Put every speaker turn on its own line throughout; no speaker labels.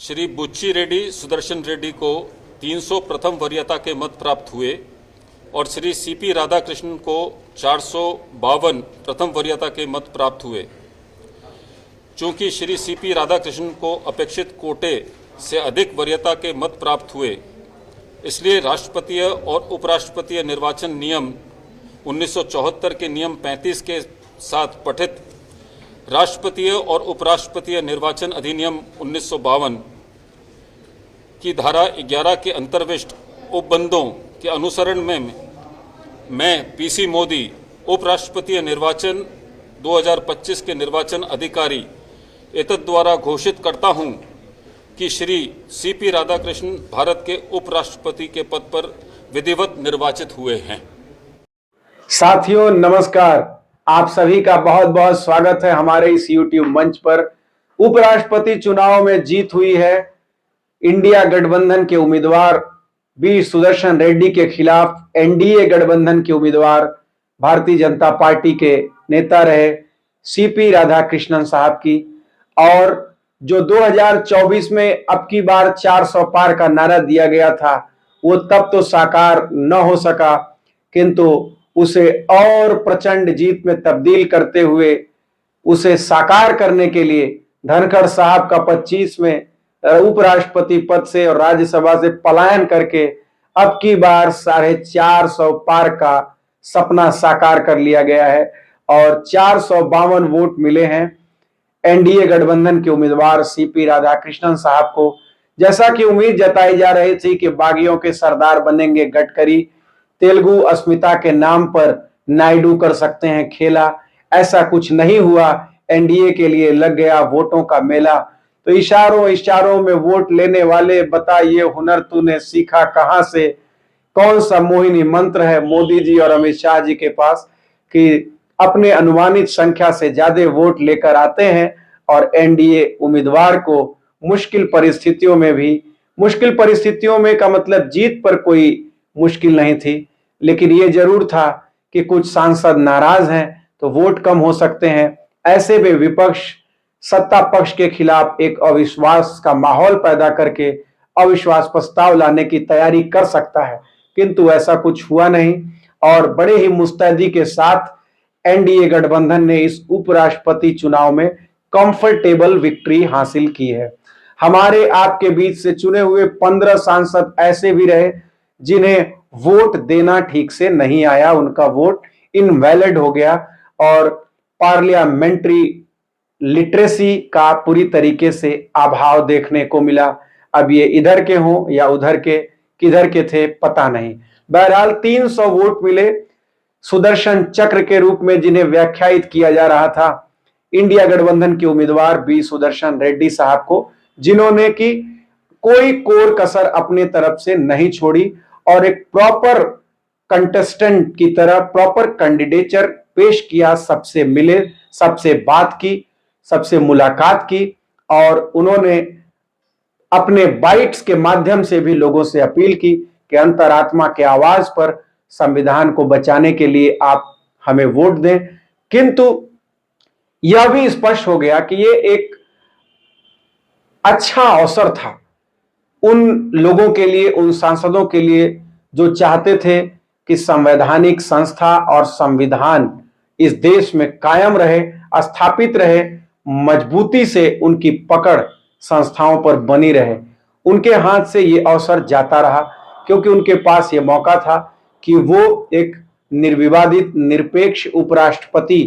श्री बुच्ची रेड्डी सुदर्शन रेड्डी को 300 प्रथम वरीयता के मत प्राप्त हुए और श्री सीपी राधाकृष्णन को 452 प्रथम वरीयता के मत प्राप्त हुए। चूंकि श्री सीपी राधाकृष्णन को अपेक्षित कोटे से अधिक वरीयता के मत प्राप्त हुए, इसलिए राष्ट्रपतीय और उपराष्ट्रपतीय निर्वाचन नियम 1974 के नियम 35 के साथ पठित राष्ट्रपतीय और उपराष्ट्रपतीय निर्वाचन अधिनियम 1952 की धारा 11 के अंतर्विष्ट उपबंधों के अनुसरण में मैं पीसी मोदी उपराष्ट्रपतीय निर्वाचन 2025 के निर्वाचन अधिकारी एतद द्वारा घोषित करता हूं कि श्री सीपी राधाकृष्णन भारत के उपराष्ट्रपति के पद पर विधिवत निर्वाचित हुए हैं।
साथियों नमस्कार, आप सभी का बहुत बहुत स्वागत है हमारे इस YouTube मंच पर। उपराष्ट्रपति चुनाव में जीत हुई है इंडिया गठबंधन के उम्मीदवार बी सुदर्शन रेड्डी के खिलाफ एनडीए गठबंधन के उम्मीदवार भारतीय जनता पार्टी के नेता रहे सीपी राधाकृष्णन साहब की। और जो 2024 में अब की बार 400 पार का नारा दिया गया था, वो तब तो साकार न हो सका, किंतु उसे और प्रचंड जीत में तब्दील करते हुए उसे साकार करने के लिए धनखड़ साहब का 25 में उपराष्ट्रपति पद से और राज्यसभा से पलायन करके अब की बार 450 पार का सपना साकार कर लिया गया है और 452 वोट मिले हैं एनडीए गठबंधन के उम्मीदवार सीपी राधाकृष्णन साहब को। जैसा कि उम्मीद जताई जा रही थी कि बागियों के सरदार बनेंगे गडकरी, तेलुगु अस्मिता के नाम पर नायडू कर सकते हैं खेला, ऐसा कुछ नहीं हुआ। एनडीए के लिए लग गया वोटों का मेला। तो इशारों में वोट लेने वाले, बता ये हुनर तूने सीखा कहां से, कौन सा मोहिनी मंत्र है मोदी जी और अमित शाह जी के पास कि अपने अनुमानित संख्या से ज्यादा वोट लेकर आते हैं और एनडीए उम्मीदवार को मुश्किल परिस्थितियों में का मतलब जीत पर कोई मुश्किल नहीं थी, लेकिन ये जरूर था कि कुछ सांसद नाराज हैं तो वोट कम हो सकते हैं। ऐसे में विपक्ष सत्ता पक्ष के खिलाफ एक अविश्वास का माहौल पैदा करके अविश्वास प्रस्ताव लाने की तैयारी कर सकता है, किंतु ऐसा कुछ हुआ नहीं और बड़े ही मुस्तैदी के साथ एनडीए गठबंधन ने इस उपराष्ट्रपति चुनाव में कंफर्टेबल विक्ट्री हासिल की है। हमारे आपके बीच से चुने हुए 15 सांसद ऐसे भी रहे जिन्हें वोट देना ठीक से नहीं आया, उनका वोट इनवैलिड हो गया और पार्लियामेंट्री लिटरेसी का पूरी तरीके से अभाव देखने को मिला। अब ये इधर के हों या उधर के, किधर के थे पता नहीं। बहरहाल 300 वोट मिले सुदर्शन चक्र के रूप में, जिन्हें व्याख्यायित किया जा रहा था इंडिया गठबंधन के उम्मीदवार बी सुदर्शन रेड्डी साहब को, जिन्होंने की कोई कोर कसर अपने तरफ से नहीं छोड़ी और एक प्रॉपर कंटेस्टेंट की तरह प्रॉपर कैंडिडेचर पेश किया। सबसे मिले, सबसे बात की, सबसे मुलाकात की और उन्होंने अपने बाइट्स के माध्यम से भी लोगों से अपील की कि अंतरात्मा के आवाज पर संविधान को बचाने के लिए आप हमें वोट दें। किंतु यह भी स्पष्ट हो गया कि ये एक अच्छा अवसर था उन लोगों के लिए, उन सांसदों के लिए जो चाहते थे कि संवैधानिक संस्था और संविधान इस देश में कायम रहे, स्थापित रहे, मजबूती से उनकी पकड़ संस्थाओं पर बनी रहे। उनके हाथ से ये अवसर जाता रहा क्योंकि उनके पास ये मौका था कि वो एक निर्विवादित निरपेक्ष उपराष्ट्रपति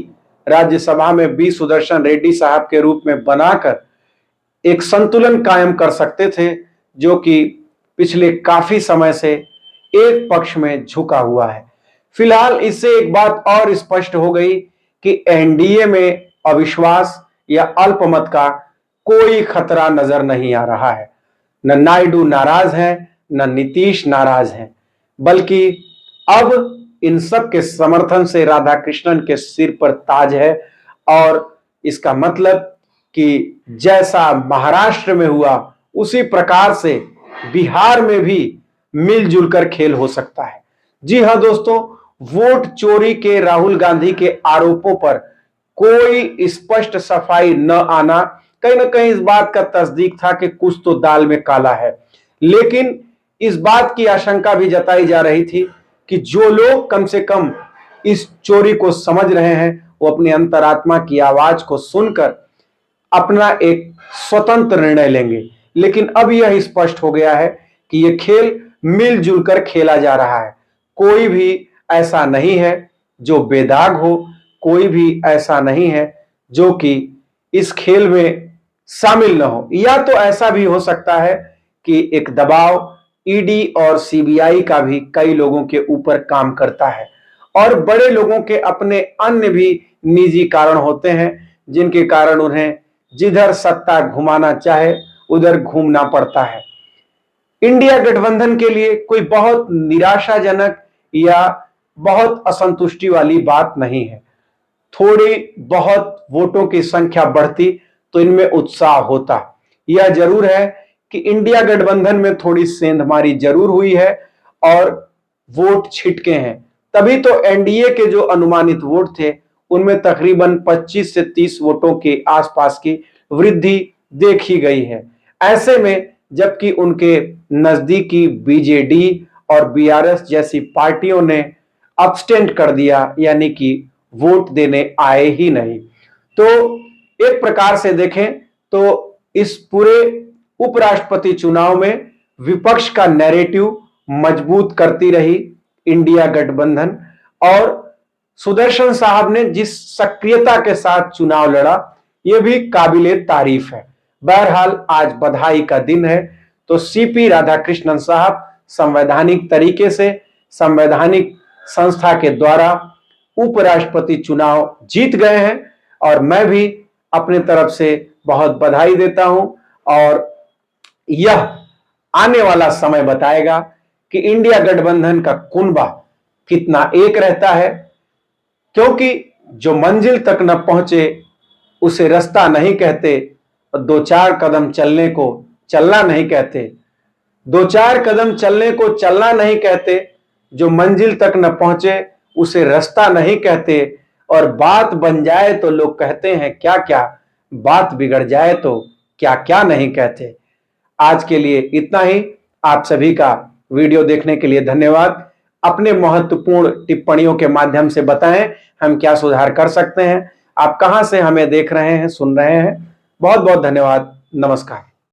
राज्यसभा में बी सुदर्शन रेड्डी साहब के रूप में बनाकर एक संतुलन कायम कर सकते थे, जो कि पिछले काफी समय से एक पक्ष में झुका हुआ है। फिलहाल इससे एक बात और स्पष्ट हो गई कि एनडीए में अविश्वास या अल्पमत का कोई खतरा नजर नहीं आ रहा है। न नायडू नाराज हैं, न नीतीश नाराज हैं, बल्कि अब इन सब के समर्थन से राधाकृष्णन के सिर पर ताज है। और इसका मतलब कि जैसा महाराष्ट्र में हुआ उसी प्रकार से बिहार में भी मिलजुल कर खेल हो सकता है। जी हां दोस्तों, वोट चोरी के राहुल गांधी के आरोपों पर कोई स्पष्ट सफाई न आना कहीं ना कहीं इस बात का तस्दीक था कि कुछ तो दाल में काला है। लेकिन इस बात की आशंका भी जताई जा रही थी कि जो लोग कम से कम इस चोरी को समझ रहे हैं वो अपनी अंतरात्मा की आवाज को सुनकर अपना एक स्वतंत्र निर्णय लेंगे। लेकिन अब यह स्पष्ट हो गया है कि यह खेल मिलजुल कर खेला जा रहा है। कोई भी ऐसा नहीं है जो बेदाग हो, कोई भी ऐसा नहीं है जो कि इस खेल में शामिल न हो। या तो ऐसा भी हो सकता है कि एक दबाव ईडी और सीबीआई का भी कई लोगों के ऊपर काम करता है और बड़े लोगों के अपने अन्य भी निजी कारण होते हैं जिनके कारण उन्हें जिधर सत्ता घुमाना चाहे उधर घूमना पड़ता है। इंडिया गठबंधन के लिए कोई बहुत निराशाजनक या बहुत असंतुष्टि वाली बात नहीं है। थोड़ी बहुत वोटों की संख्या बढ़ती तो इनमें उत्साह होता। यह जरूर है कि इंडिया गठबंधन में थोड़ी सेंधमारी जरूर हुई है और वोट छिटके हैं। तभी तो एनडीए के जो अनुमानित वोट थे उनमें तकरीबन 25 से 30 वोटों के आसपास की वृद्धि देखी गई है। ऐसे में जबकि उनके नजदीकी बीजेडी और बीआरएस जैसी पार्टियों ने अब्सटेंट कर दिया, यानी कि वोट देने आए ही नहीं। तो एक प्रकार से देखें तो इस पूरे उपराष्ट्रपति चुनाव में विपक्ष का नैरेटिव मजबूत करती रही इंडिया गठबंधन और सुदर्शन साहब ने जिस सक्रियता के साथ चुनाव लड़ा यह भी काबिले तारीफ है। बहरहाल आज बधाई का दिन है। तो सीपी राधाकृष्णन साहब संवैधानिक तरीके से संवैधानिक संस्था के द्वारा उपराष्ट्रपति चुनाव जीत गए हैं और मैं भी अपने तरफ से बहुत बधाई देता हूं। और यह आने वाला समय बताएगा कि इंडिया गठबंधन का कुनबा कितना एक रहता है, क्योंकि जो मंजिल तक न पहुंचे उसे रास्ता नहीं कहते, दो चार कदम चलने को चलना नहीं कहते। दो चार कदम चलने को चलना नहीं कहते, जो मंजिल तक न पहुंचे उसे रास्ता नहीं कहते। और बात बन जाए तो लोग कहते हैं क्या क्या, बात बिगड़ जाए तो क्या क्या नहीं कहते। आज के लिए इतना ही। आप सभी का वीडियो देखने के लिए धन्यवाद। अपने महत्वपूर्ण टिप्पणियों के माध्यम से बताएं हम क्या सुधार कर सकते हैं। आप कहां से हमें देख रहे हैं, सुन रहे हैं। बहुत बहुत धन्यवाद। नमस्कार।